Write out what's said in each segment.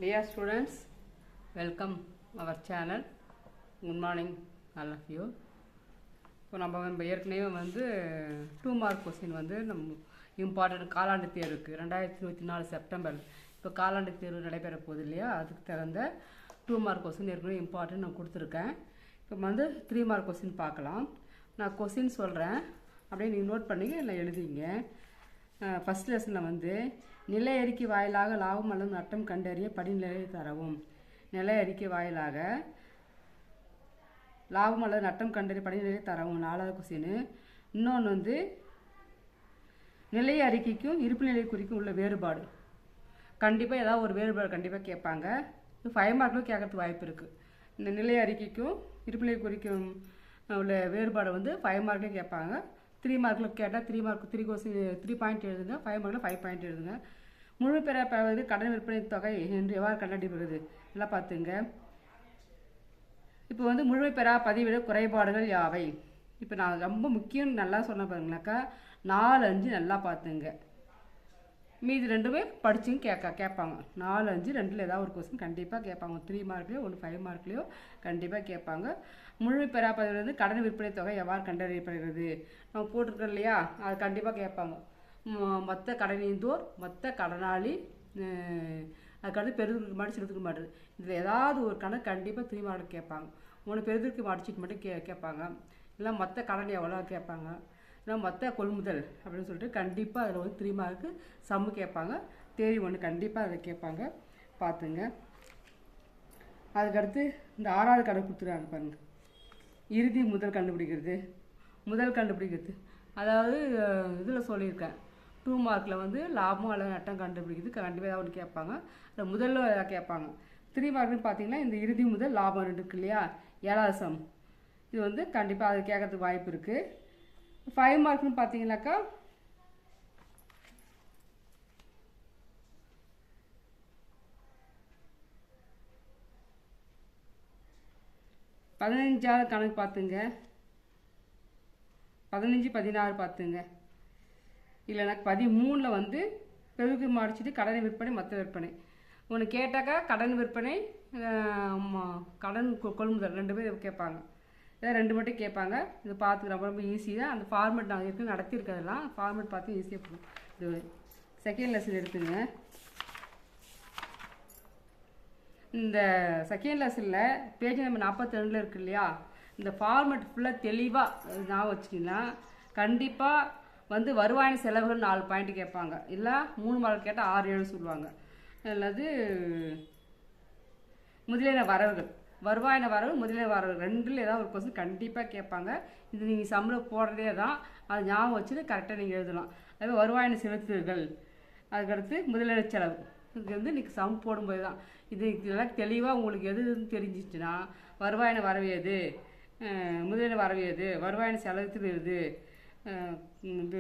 Dear students, welcome our channel. Good morning all of you. இப்போ நம்ம ஏற்கனவே வந்து 2 மார்க் கொஸ்டின் வந்து நம்ம இம்பார்ட்டன்ட் காலாண்டு தேர்வுக்கு 2024 செப்டம்பர் இப்போ காலாண்டு தேர்வு நடைபெற போகுது இல்லையா, அதுக்கு தகுந்த 2 மார்க் கொஸ்டின் ஏற்கனவே இம்பார்ட்டன்ட் நான் கொடுத்துருக்கேன். இப்போ வந்து 3 மார்க் கொஸ்டின் பார்க்கலாம். நான் கொஸ்டின் சொல்கிறேன், அப்படியே நீங்கள் நோட் பண்ணி இல்லை எழுதிங்க. ஃபஸ்ட் லெசனில் வந்து நிலை அறிக்கை வாயிலாக லாபம் அல்லது நட்டம் கண்டறிய படிநிலையை தரவும். நிலை அறிக்கை வாயிலாக லாபம் அல்லது நட்டம் கண்டறிய படிநிலையை தரவும் 4வது கொஸ்டின். இன்னொன்று வந்து நிலை அறிக்கைக்கும் இருப்பு நிலை குறிக்கும் உள்ள வேறுபாடு. கண்டிப்பாக ஏதாவது ஒரு வேறுபாடு கண்டிப்பாக கேட்பாங்க. 5 மார்க்கில் கேட்கறதுக்கு வாய்ப்பு இருக்குது. இந்த நிலை அறிக்கைக்கும் இருப்பு நிலை குறிக்கும் உள்ள வேறுபாடு வந்து 5 மார்க்லேயும் கேட்பாங்க. 3 மார்க்கில் கேட்டால் 3 மார்க் 3 கொஸ்டின் 3 பாயிண்ட் எழுதுங்க. 5 மார்க்கில் 5 பாயிண்ட் எழுதுங்க. முழு பெறுவது கடன் விற்பனை தொகை என்று எவ்வாறு கண்டறிவது எல்லாம் பார்த்துங்க. இப்போ வந்து முழுமை பெறா பதிவிட குறைபாடுகள் யாவை? இப்போ நான் ரொம்ப முக்கியம் நல்லா சொன்ன பாருங்கனாக்கா 4, 5 நல்லா பார்த்துங்க. மீதி 2மே படிச்சுங்க கேட்பாங்க. 4, 5 2ல் ஏதாவது ஒரு கொஸ்டின் கண்டிப்பாக கேட்பாங்க. 3 மார்க்லேயோ 5 மார்க்லேயோ கண்டிப்பாக கேட்பாங்க. முழுமை பெறா பதிவு வந்து கடன் விற்பனை தொகை எவ்வாறு கண்டறியப்படுகிறது நம்ம போட்டிருக்கோம் இல்லையா, அது கண்டிப்பாக கேட்பாங்க. மொத்த கடனீந்தோர், மொத்த கடனாளி, அதுக்கடுத்து பெருதிற்கு மாட்டு சிறுத்துக்கு மாட்டுது. இதில் ஏதாவது ஒரு கணக்கு கண்டிப்பாக 3 மார்க் கேட்பாங்க. ஒன்று பெருதிற்கு மாட்டுச்சிட்டு மட்டும் கேட்பாங்க, இல்லை மொத்த கடன் எவ்வளோ கேட்பாங்க, இல்லை மொத்த கொள்முதல் அப்படின்னு சொல்லிட்டு கண்டிப்பாக அதில் வந்து 3 மார்க்கு சம்மு கேட்பாங்க. தேதி ஒன்று கண்டிப்பாக அதை கேட்பாங்க, பார்த்துங்க. அதுக்கடுத்து இந்த 6வது கணக்கு கொடுத்துருக்காங்க பாருங்க, இறுதி முதல் கண்டுபிடிக்கிறது. முதல் கண்டுபிடிக்கிறது அதாவது இதில் சொல்லியிருக்கேன் 2 மார்க்கில் வந்து லாபம் அல்லது நட்டம் கண்டுபிடிக்கிறது கண்டிப்பாக ஏதாவது ஒன்று கேட்பாங்க. அதில் முதல்ல ஏதாவது கேட்பாங்க. 3 மார்க்னு பார்த்தீங்கன்னா இந்த இறுதி முதல் லாபம் இருக்கு இல்லையா, 7வது சம், இது வந்து கண்டிப்பாக அது கேட்கறதுக்கு வாய்ப்பு இருக்குது. 5 மார்க்னு பார்த்தீங்கன்னாக்கா பதினஞ்சாவது கணக்கு பார்த்துங்க, 15, 16 பார்த்துங்க. இல்லைனா 13ல் வந்து பெருக்கு மாடிச்சிட்டு கடனை விற்பனை மொத்த விற்பனை ஒன்று கேட்டாக்கா கடன் விற்பனை கடன் கொள்முதல் 2 பேர் கேட்பாங்க. இதை 2 மட்டும் கேட்பாங்க. இது பார்த்துக்க ரொம்ப ரொம்ப ஈஸி தான். அந்த ஃபார்மெட் நான் இருக்குது நடத்தியிருக்கிறதெல்லாம் ஃபார்மெட் பார்த்து ஈஸியாக போகும். இது செகண்ட் லெசன் எடுத்துங்க. இந்த செகண்ட் லெசனில் பேஜ் நம்பர் 42 இருக்கு இல்லையா, இந்த ஃபார்மெட் ஃபுல்லாக தெளிவாக நான் வச்சிட்டிங்கன்னா கண்டிப்பாக வந்து வருவாயின செலவுகள் 4 பாயிண்ட் கேட்பாங்க. இல்லை 3 மார்க் கேட்டால் 6, 7 சொல்லுவாங்க. அல்லது முதலீன வரவுகள், வருவாயின வரவு முதலீன வரவு 2ல் ஏதாவது ஒரு கொஸ்டின் கண்டிப்பாக கேட்பாங்க. இது நீங்கள் சம்பளம் போடுறதே தான், அது ஞாபகம் வச்சுட்டு கரெக்டாக நீங்கள் எழுதலாம். அதுவே வருவாயின செலுத்துதல்கள், அதுக்கடுத்து முதலீன செலவு, இதுக்கு வந்து இன்றைக்கி சம் போடும்போது தான் இதெல்லாம் தெளிவாக உங்களுக்கு எதுன்னு தெரிஞ்சிச்சுன்னா வருவாயின வரவு எது, முதலீன வரவு எது, வருவாயின செலவுக்கு எது,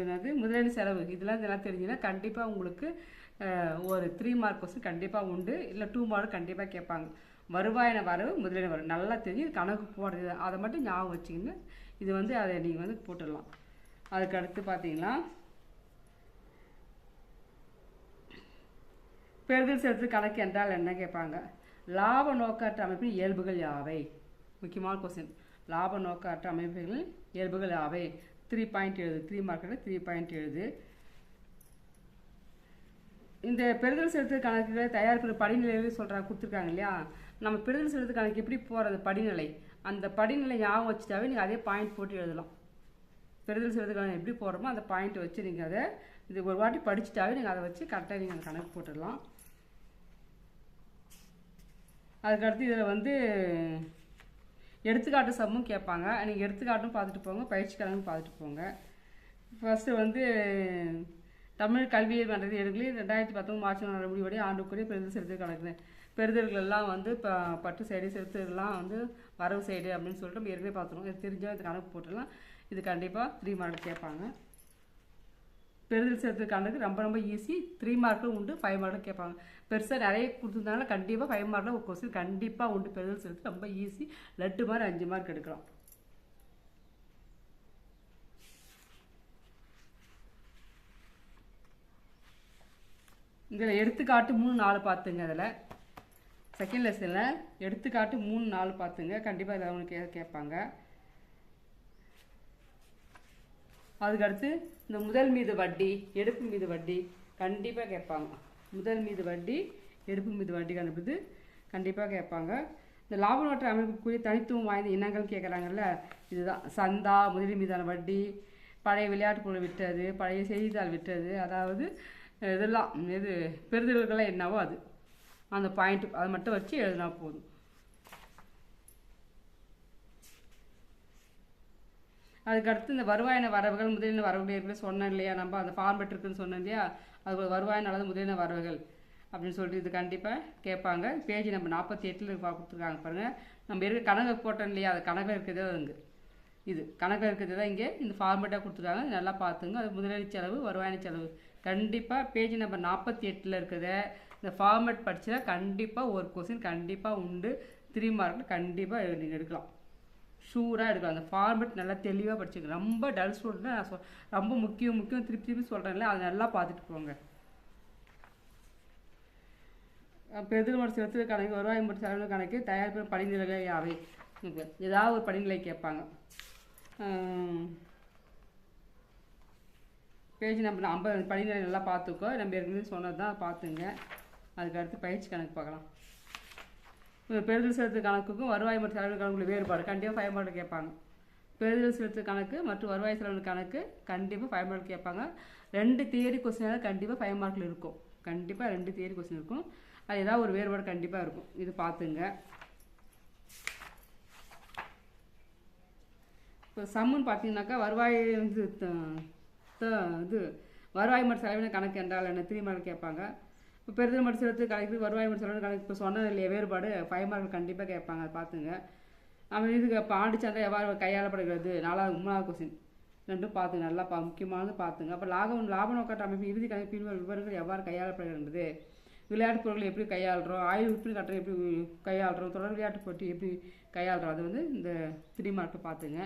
என்னது முதலீன செலவு, இதெல்லாம் தெரிஞ்சுன்னா கண்டிப்பாக உங்களுக்கு ஒரு 3 மார்க் கொஸ்டின் கண்டிப்பாக உண்டு. இல்லை 2 மார்க் கண்டிப்பாக கேட்பாங்க. வருவாயின வரவு முதலீன வரவு நல்லா தெரிஞ்சு கணக்கு போடுறது, அதை மட்டும் ஞாபகம் வச்சிங்கன்னா இது வந்து அதை நீங்கள் வந்து போட்டுடலாம். அதுக்கு அடுத்து பார்த்தீங்கன்னா பெறுதல் செலுத்து கணக்கு என்றால் என்ன கேட்பாங்க. லாப நோக்கற்ற அமைப்பின் இயல்புகள் யாவை? முக்கியமான கொஸ்டின். லாப நோக்கற்ற அமைப்புகளின் இயல்புகள் யாவை? 3 பாயிண்ட் எழுது. 3 மார்க்கில் 3 பாயிண்ட் எழுது. இந்த பெறுதல் செலுத்து கணக்குகளை தயாரிப்பு படிநிலையில் சொல்கிறாங்க, கொடுத்துருக்காங்க இல்லையா. நம்ம பெறுதல் செலுத்து கணக்கு எப்படி போகிறது படிநிலை, அந்த படிநிலை ஞாபகம் வச்சுட்டாவே நீங்கள் அதே பாயிண்ட் போட்டு எழுதலாம். பெறுதல் செலுத்து கணக்கு எப்படி போடுறோமோ அந்த பாயிண்ட் வச்சு நீங்கள் அதை இது ஒரு வாட்டி படிச்சுட்டாவே நீங்கள் அதை வச்சு கரெக்டாக நீங்கள் அந்த கணக்கு போட்டுடலாம். அதுக்கடுத்து இதில் வந்து எடுத்துக்காட்டு சம்மும் கேட்பாங்க. நீங்கள் எடுத்துக்காட்டும் பார்த்துட்டு போங்க, பயிற்சி கணக்கும் பார்த்துட்டு போங்க. ஃபஸ்ட்டு வந்து தமிழ் கல்வியியல் மன்றத்தில் எடுக்கலையும் 2019 மார்ச் முடிவடை ஆண்டுக்குரிய பெறுதல் செலுத்து கணக்கு. பெறுதல்கள் எல்லாம் வந்து இப்போ பட்டு சைடு செலுத்துலாம் வந்து வரவு சைடு அப்படின்னு சொல்லிட்டு நம்ம ஏற்கனவே பார்த்துருவோம். இது தெரிஞ்சால் இந்த கணக்கு போட்டுடலாம். இது கண்டிப்பாக 3 மார்க் கேட்பாங்க. பெறுதல் செலுத்து கணக்கு ரொம்ப ரொம்ப ஈஸி. 3 மார்க்கும் உண்டு, 5 மார்க்கும் கேட்பாங்க. பெருசாக நிறைய கொடுத்துருந்தாங்கன்னா கண்டிப்பாக 5 மார்க்கில் ஒரு கொஸ்டின் கண்டிப்பாக உண்டு. பெறுதல் செலுத்து ரொம்ப ஈஸி. லட்டு மாதிரி 5 மார்க் எடுக்கலாம். இதில் எடுத்துக்காட்டு 3, 4 பார்த்துங்க. அதில் செகண்ட் லெசனில் எடுத்துக்காட்டு 3, 4 பார்த்துங்க. கண்டிப்பாக இதில் அவங்களுக்கு கேட்பாங்க. அதுக்கடுத்து இந்த முதல் மீது வட்டி, எடுப்பு மீது வட்டி கண்டிப்பாக கேட்பாங்க. முதல் மீது வட்டி, எடுப்பு மீது வட்டி கண்டுபிடித்து கண்டிப்பாக கேட்பாங்க. இந்த லாப நோட்டு அமைப்புக்குரிய தனித்துவம் வாய்ந்த இனங்கள் கேட்குறாங்கல்ல, இதுதான். சந்தா, முதலீடு மீதான வட்டி, பழைய விளையாட்டு பொருள் விற்றது, பழைய செய்தித்தாள் விற்றது, அதாவது இதெல்லாம் இது பெறுதல்கள்லாம் என்னவோ அது அந்த பாயிண்ட் அதை மட்டும் வச்சு எழுதினா போதும். அதுக்கடுத்து இந்த வருவாயின வரவுகள், முதலின வரவுகள் இருக்குன்னு சொன்னேன் இல்லையா, நம்ம அந்த ஃபார்மெட் இருக்குன்னு சொன்னேன் இல்லையா, அது வருவாயின அல்லது முதலின வரவுகள் அப்படின்னு சொல்லிட்டு இது கண்டிப்பாக கேட்பாங்க. பேஜ் நம்ம 48 கொடுத்துருக்காங்க பாருங்கள். நம்ம இருக்க கணக்கு போட்டோம் இல்லையா, அது கணக்கில் இருக்கிறதே இங்கே, இது கணக்கில் இருக்கிறது தான் இங்கே இந்த ஃபார்மேட்டாக கொடுத்துருக்காங்க. நல்லா பார்த்துங்க. அது முதலீடு செலவு, வருவாயின செலவு கண்டிப்பாக பேஜ் நம்பர் 48 இருக்கிறத இந்த ஃபார்மேட் படித்தா கண்டிப்பாக ஒரு கொஸ்டின் கண்டிப்பாக உண்டு. 3 மார்க்கில் கண்டிப்பாக நீங்கள் எடுக்கலாம், ஷூராக எடுக்கலாம். அந்த ஃபார்மேட் நல்லா தெளிவாக படிச்சுக்கணும். ரொம்ப டல் ஸ்டூடெண்ட் நான் ரொம்ப முக்கியம் திருப்பி சொல்கிறேன்ல, அதை நல்லா பார்த்துட்டு போங்க. பெறுதல் மற்றும் செலுத்துதல் கணக்கு, வருவாய் மற்றும் செலவு கணக்கு, தயாரிப்பு படிநிலைகள் யாவை? ஏதாவது ஒரு படிநிலை கேட்பாங்க. பேஜ் நம்பர் 50 படிநிலை நல்லா பார்த்துக்கோ. நம்ம ஏற்கனவே சொன்னது தான் பார்த்துங்க. அதுக்கடுத்து பயிற்சி கணக்கு பார்க்கலாம். பெறுதல் செலுத்து கணக்குக்கும் வருவாய் மற்றும் செலவு கணக்குள்ள வேறுபாடு கண்டிப்பாக 5 மார்க் கேட்பாங்க. பெறுதல் செலுத்து கணக்கு மற்றும் வருவாய் செலவு கணக்கு கண்டிப்பாக 5 மார்க் கேட்பாங்க. 2 தியரி கொஸ்டினால கண்டிப்பாக 5 மார்க்கில் இருக்கும். கண்டிப்பாக 2 தியரி கொஸ்டின் இருக்கும். அது ஏதாவது ஒரு வேறுபாடு கண்டிப்பாக இருக்கும். இது பார்த்துங்க. இப்போ சம்முன்னு பார்த்தீங்கன்னாக்கா வருவாய் வந்து இது வருவாய் மற்றும் செலவின கணக்கு என்றால் என்ன 3 மார்க் கேட்பாங்க. இப்போ பெறுதல் மற்றும் செலுத்து கணக்கு, வருவாய் மற்றும் செலவின கணக்கு இப்போ சொன்னது இல்லையா வேறுபாடு 5 மார்க் கண்டிப்பாக கேட்பாங்க. அதை பார்த்துங்க. அவன் இதுக்கு இப்போ ஆண்டு சந்தை எவ்வாறு கையாளப்படுகிறது 4வது 3வது கொஸ்டின் ரெண்டும் பார்த்துங்க. நல்லா முக்கியமானது பார்த்துங்க. அப்போ லாப நோக்கற்ற அமைப்பு இறுதி கணக்கு விவரங்கள் எவ்வாறு கையாளப்படுகிறது, விளையாட்டு பொருட்கள் எப்படி கையாளுறோம், ஆய்வு விற்பனை கட்டணம் எப்படி கையாளுறோம், தொடர் விளையாட்டு போட்டி எப்படி கையாளுறோம், அது வந்து இந்த 3 மார்க் பார்த்துங்க.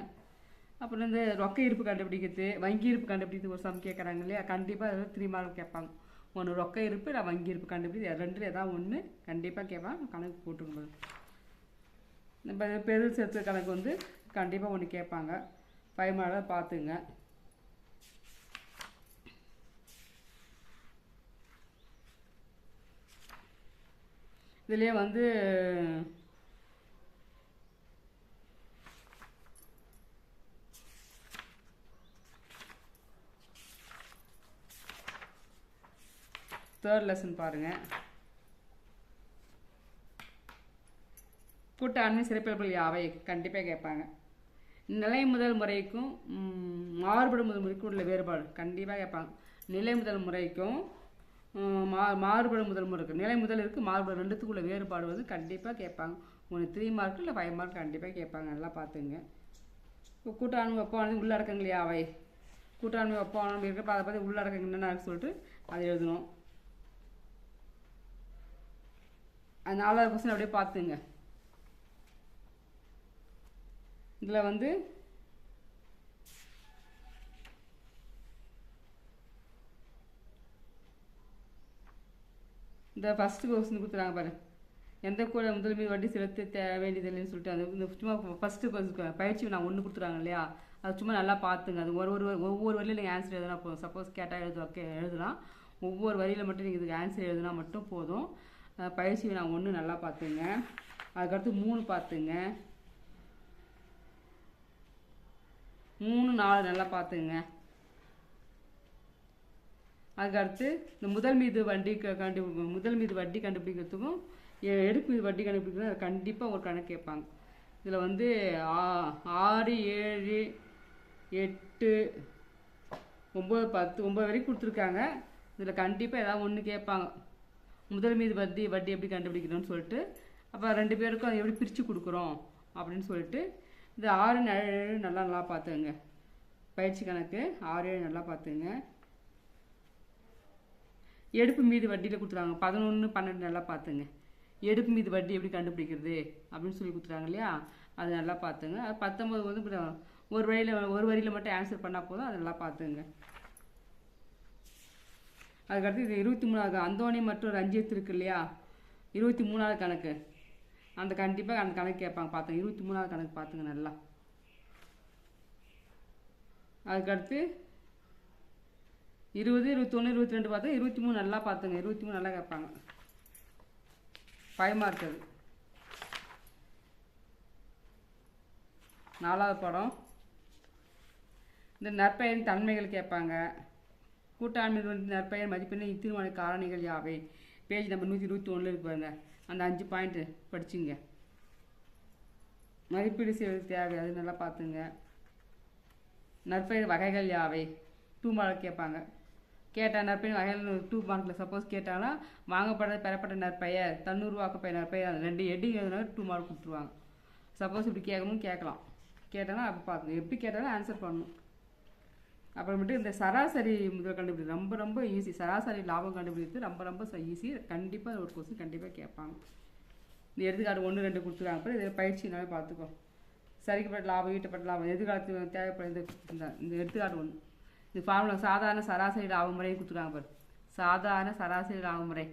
அப்புறம் இந்த ரொக்க இருப்பு கண்டுபிடிக்கிறது, வங்கி இருப்பு கண்டுபிடிக்கிறது ஒரு சம் கேட்குறாங்க இல்லையா, கண்டிப்பாக அது 3 மார்க் கேட்பாங்க. ஒன்று ரொக்க இருப்பு, நான் வங்கி இருப்பு கண்டுபிடிக்கிறது, ரெண்டில் ஏதாவது ஒன்று கண்டிப்பாக கேட்பாங்க. கணக்கு போட்டுக்கணும். நம்ம பெறுதல் செலுத்து கணக்கு வந்து கண்டிப்பாக ஒன்று கேட்பாங்க. 5 மார்க் பார்த்துங்க. இதுலேயே வந்து தேர்ட் லெசன் பாருங்கள். கூட்டாண்மை சிறப்பியல்புகள் யாவை கண்டிப்பாக கேட்பாங்க. நிலை முதல் முறைக்கும் மாறுபடும் முதல் முறைக்கும் உள்ள வேறுபாடு கண்டிப்பாக கேட்பாங்க. நிலை முதல் முறைக்கும் மாறுபடும் முதல் முறைக்கும், நிலை முதல் இருக்குது மாறுபடும் ரெண்டுத்துக்குள்ள வேறுபாடு வந்து கண்டிப்பாக கேட்பாங்க. ஒன்று 3 மார்க் இல்லை 5 மார்க் கண்டிப்பாக கேட்பாங்க. நல்லா பார்த்துங்க. இப்போ கூட்டாண்மை ஒப்பந்தம் உள்ளடக்கங்கள் யாவை? கூட்டாண்மை ஒப்பந்தம் இருக்கப்போ அதை பற்றி உள்ளடக்கங்கள் என்னென்னு சொல்லிட்டு அதை எழுதணும். அது 4வது கொஸ்டின் அப்படியே பார்த்துங்க. இதில் வந்து இந்த ஃபஸ்ட்டு கொஸ்டின் கொடுத்துறாங்க பாரு, எந்த கூட முதல் மீது வட்டி செலுத்த வேண்டியதில்லைன்னு சொல்லிட்டு அது இந்த சும்மா ஃபஸ்ட்டு பயிற்சி நான் 1 கொடுத்துறாங்க இல்லையா, அது சும்மா நல்லா பார்த்துங்க. அது ஒவ்வொரு வரியில் நீங்கள் ஆன்சர் எழுதுனா போதும். சப்போஸ் கேட்டால் எழுதலாம். ஒவ்வொரு வரியில் மட்டும் நீங்கள் இதுக்கு ஆன்சர் எழுதுனா மட்டும் போதும். பயிற்சி நான் 1 நல்லா பார்த்துங்க. அதுக்கடுத்து 3 பார்த்துங்க. 3, 4 நல்லா பார்த்துங்க. அதுக்கடுத்து இந்த முதல் மீது வட்டி கண்டுபிடிக்கிறதுக்கும் எடுப்பு மீது வட்டி கண்டுபிடிக்கிறதுக்கும் கண்டிப்பாக ஒரு கணக்கு கேட்பாங்க. இதில் வந்து 6, 7, 8, 9, 10, 9 வரைக்கும் கொடுத்துருக்காங்க. இதில் கண்டிப்பாக ஏதாவது ஒன்று கேட்பாங்க. முதல் மீது வட்டி எப்படி கண்டுபிடிக்கணும்னு சொல்லிட்டு, அப்போ 2 பேருக்கும் அதை எப்படி பிரித்து கொடுக்குறோம் அப்படின்னு சொல்லிட்டு இந்த 6, 7 நல்லா பார்த்துங்க. பயிற்சி கணக்கு 6, 7 நல்லா பார்த்துங்க. எடுப்பு மீது வட்டியில் கொடுத்துருவாங்க 11, 12 நல்லா பார்த்துங்க. எடுப்பு மீது வட்டி எப்படி கண்டுபிடிக்கிறது அப்படின்னு சொல்லி கொடுத்துருவாங்க இல்லையா, அது நல்லா பார்த்துங்க. அது 19 வந்து ஒரு வரியில் மட்டும் ஆன்சர் பண்ணால் போதும். அது நல்லா பார்த்துங்க. அதுக்கடுத்து இது 23வது அந்தோணி மற்றும் ரஞ்சித் இருக்கு இல்லையா, 23வது கணக்கு அந்த கண்டிப்பாக அந்த கணக்கு கேட்பாங்க. பார்த்துங்க 23வது கணக்கு பார்த்துங்க நல்லா. அதுக்கடுத்து 20, 21, 22 பார்த்து 23 நல்லா பார்த்துங்க. 23 நல்லா கேட்பாங்க. 5 மார்க் அது. 4வது படம் இந்த நற்பெயரின் தன்மைகள் கேட்பாங்க. கூட்டாண்மை நற்பெயர் மதிப்பெண் தீர்மான காரணிகள் யாவை? பேஜ் நம்பர் 121 இருக்கு பாருங்க. அந்த 5 பாயிண்ட் படிச்சுங்க. மதிப்பீடு செய்வது தேவை, அது நல்லா பார்த்துங்க. நற்பெயர் வகைகள் யாவை? 2 மார்க் கேட்பாங்க. கேட்டால் நற்பெயர் வகைகள் 2 மார்க்கில் சப்போஸ் கேட்டாங்கன்னா வாங்கப்பட்ட பெறப்பட்ட நற்பெயர் தன்னுருவாக்கப்பட்ட நற்பெயர் 2 ஹெட்டிங் எழுதுனாலும் 2 மார்க் கொடுத்துருவாங்க. சப்போஸ் இப்படி கேட்கணும்னு கேட்கலாம். கேட்டாலும் அப்போ பார்த்துங்க. எப்படி கேட்டாலும் ஆன்சர் பண்ணணும். அப்புறமேட்டு இந்த சராசரி முதல் கண்டுபிடிக்கிறது ரொம்ப ரொம்ப ஈஸி. சராசரி லாபம் கண்டுபிடிக்கிறது ரொம்ப ரொம்ப ஈஸி. கண்டிப்பாக ஒரு கொஸ்டின் கண்டிப்பாக கேட்பாங்க. இந்த எடுத்துக்காட்டு 1, 2 கொடுத்துருக்காங்க. அப்புறம் இதில் பயிற்சினாலே பார்த்துக்கோ. சரிக்கப்பட்ட லாபம் ஈட்டப்பட்ட லாபம் எதிர்காலத்தில் தேவைப்படுது. இந்த எடுத்துக்காட்டு 1 இந்த ஃபார்முலா சாதாரண சராசரி லாப முறையை கொடுத்துருக்காங்க பாரு. சாதாரண சராசரி லாப முறை.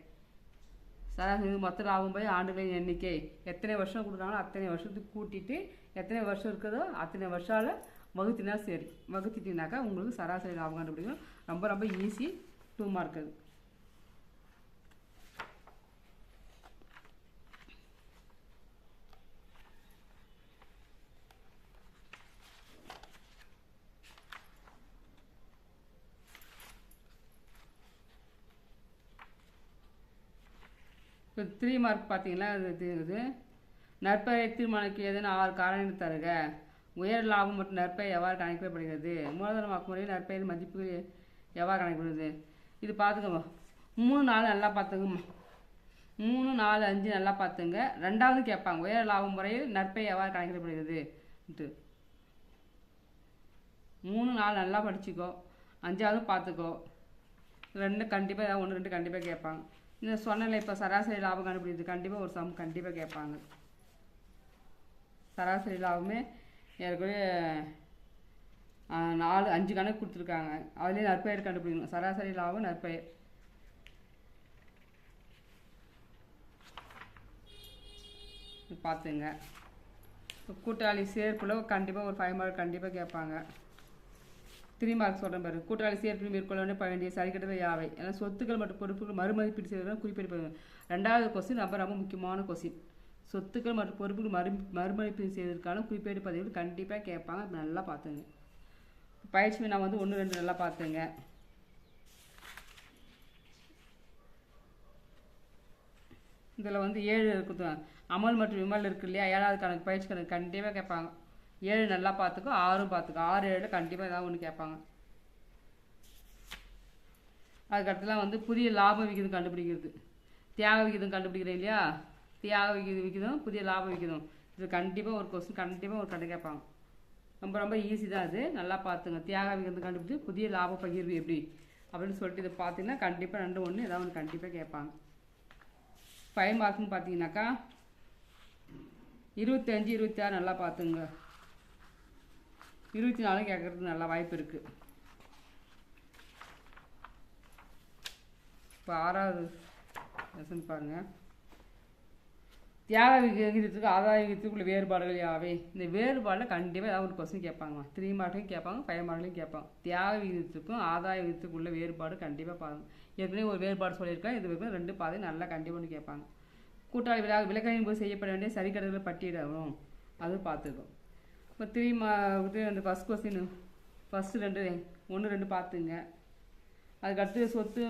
சராசரி மொத்த லாபம் போய் ஆண்டுகளின் எண்ணிக்கை எத்தனை வருஷம் கொடுக்குறாங்களோ அத்தனை வருஷத்துக்கு கூட்டிட்டு எத்தனை வருஷம் இருக்குதோ அத்தனை வருஷால் வகுத்தினா சரி. வகுத்திட்டினாக்கா உங்களுக்கு சராசரி லாபம் கண்டுபிடிக்கும். ரொம்ப ரொம்ப ஈஸி. 2 மார்க் அது. இப்போ 3 மார்க் பார்த்தீங்கன்னா இது நற்பெயர் தீர்மானிக்க ஏதேனும் 6 காரணங்கள் தருக. உயர் லாபம் மற்றும் நற்பெயர் எவ்வாறு கணக்கிடப்படுகிறது? மூலதனமாக்கும் முறையில் நற்பெயர் மதிப்பு எவ்வாறு கணக்கிடுவது? இது பார்த்துக்கோங்க. 3, 4 நல்லா பார்த்துக்கோங்க. 3, 4, 5 நல்லா பார்த்துங்க. 2வது கேட்பாங்க உயர் லாபம் முறையில் நற்பெயர் எவ்வாறு கணக்கிடப்படுகிறது. 3, 4 நல்லா படிச்சுக்கோ. 5வது பார்த்துக்கோ. 2 கண்டிப்பாக ஏதாவது 1, 2 கண்டிப்பாக கேட்பாங்க. இந்த சொன்னல இப்போ சராசரி லாபம் கண்டுபிடிக்கிறது கண்டிப்பாக ஒரு சம் கண்டிப்பாக கேட்பாங்க. சராசரி லாபமே ஏற்கனவே 4, 5 கணக்கு கொடுத்துருக்காங்க. அதுலேயே நற்பெயர் கண்டுபிடிக்கணும். சராசரி லாபம் நற்பெயர் பார்த்துங்க. கூட்டாளி சேர்ப்பில் கண்டிப்பாக ஒரு 5 மார்க் கண்டிப்பாக கேட்பாங்க. 3 மார்க் சொல்கிறேன் பாரு. கூட்டாளி சேர்ப்பில் மேற்கொள்ள வேண்டிய சரிக்கட்டளை யாவை? ஏன்னா சொத்துக்கள் மற்றும் பொறுப்புகள் மறுமதிப்பீடு செய்வதுதான் குறிப்பிடப்படுது. 2வது கொஸ்டின் ரொம்ப ரொம்ப முக்கியமான கொஸ்டின். சொத்துக்கள் மற்றும் பொறுப்புகள் மறுமதிப்பீடு செய்வதற்கான குறிப்பேடு பதிவுகள் கண்டிப்பாக கேட்பாங்க. நல்லா பார்த்துங்க. பயிற்சி நான் 1, 2 நல்லா பார்த்துங்க. இதில் 7 இருக்குது. அமல் மற்றும் விமல் இருக்கு இல்லையா? 7வது கணக்கு பயிற்சி கணக்கு கண்டிப்பாக கேட்பாங்க. 7 நல்லா பார்த்துக்கோ. 6 பார்த்துக்கோ. 6, 7 கண்டிப்பாக ஏதாவது ஒன்று கேட்பாங்க. அதுக்கடுத்துலாம் புதிய லாப விகிதம் கண்டுபிடிக்கிறது. தியாக விகிதம் கண்டுபிடிக்கிறேன் இல்லையா? தியாக விகிதம் புதிய லாப விகிதம் இது கண்டிப்பாக ஒரு கொஸ்டின் கண்டிப்பாக ஒரு கண்டு கேட்பாங்க. ரொம்ப ரொம்ப ஈஸி தான் அது. நல்லா பார்த்துங்க. தியாக விகிதம் கண்டுபிடிச்சி புதிய லாப பகிர்வு எப்படி அப்படின்னு சொல்லிட்டு இதை பார்த்தீங்கன்னா கண்டிப்பாக 2, 1 ஏதாவது ஒன்று கண்டிப்பாக கேட்பாங்க. 5 மார்க்குன்னு பார்த்தீங்கன்னாக்கா 25, 26 நல்லா பார்த்துங்க. 24 கேட்கறதுக்கு நல்லா வாய்ப்பு இருக்குது. இப்போ 6வது லெசன் பாருங்கள். தியாக விகிதத்துக்கு ஆதாய விகிதத்துக்குள்ள வேறுபாடுகள் யாவை? இந்த வேறுபாடில் கண்டிப்பாக ஏதாவது ஒரு கொஸ்டின் கேட்பாங்க. 3 மார்க்லையும் கேட்பாங்க, 5 மார்க்லையும் கேட்பாங்க. தியாக விகிதத்துக்கும் ஆதாய விகிதத்துக்குள்ள வேறுபாடு கண்டிப்பாக பாருங்கள். ஏற்கனவே ஒரு வேறுபாடு சொல்லியிருக்கேன். இது வரைக்கும் 2 பாதை நல்லா கண்டிப்பாக ஒன்று கேட்பாங்க. கூட்டாளி விலக்கையின் போது செய்யப்பட வேண்டிய சரிக்கட்டுகளை பட்டியலிடணும். அதுவும் பார்த்துக்கோ. இப்போ 3 அந்த ஃபஸ்ட் கொஸ்டின் ஃபஸ்ட்டு 1, 2 பார்த்துங்க. அதுக்கடுத்து சொத்து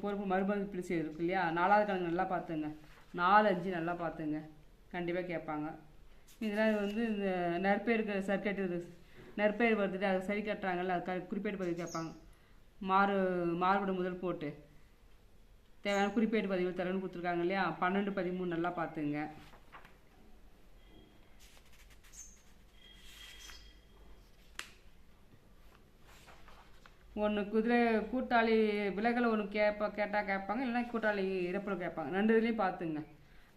பொறுப்பு மறுமதிப்பீடு செய்திருக்கு இல்லையா? 4வது கணக்கு நல்லா பார்த்துங்க. 4, 5 நல்லா பார்த்துங்க. கண்டிப்பாக கேட்பாங்க. இதெல்லாம் இந்த நற்பெயருக்கு சர்க்கெட்டு நற்பெயர் வருது அதை சரி கட்டுறாங்கல்ல அது குறிப்பேடு பதிவு கேட்பாங்க. மாறுபடும் முதல் போட்டு தேவையான குறிப்பேடு பதிவு தரன்னு கொடுத்துருக்காங்க இல்லையா? 12, 13 நல்லா பார்த்துங்க. ஒன்று குதிரை கூட்டாளி விலகலை ஒன்று கேட்டால் கேட்பாங்க, இல்லைன்னா கூட்டாளி இறப்பில் கேட்பாங்க. 2 இதுலேயும் பார்த்துங்க.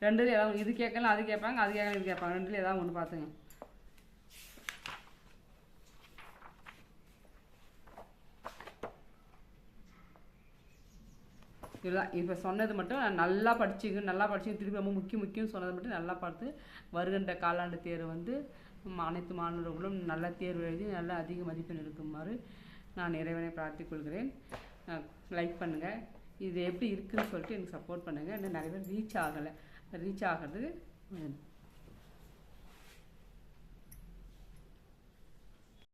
2 ஏதாவது இது கேட்கலாம் அது கேட்பாங்க, அது கேட்கலாம் இது கேட்பாங்க. 2 ஏதாவது ஒன்று பார்த்துங்க. இதெல்லாம் இப்போ சொன்னது மட்டும் நல்லா படிச்சிங்க திருப்பி ரொம்ப முக்கியம் சொன்னது மட்டும் நல்லா பார்த்து வருகின்ற காலாண்டு தேர்வு வந்து அனைத்து மாணவர்களும் நல்ல தேர்வு எழுதி நல்ல அதிக மதிப்பெண் எடுக்குமாறு நான் இறைவனை பிரார்த்திக் கொள்கிறேன். லைக் பண்ணுங்கள். இது எப்படி இருக்குதுன்னு சொல்லிட்டு எனக்கு சப்போர்ட் பண்ணுங்கள். இன்னும் நிறைய பேர் ரீச் ஆகிறது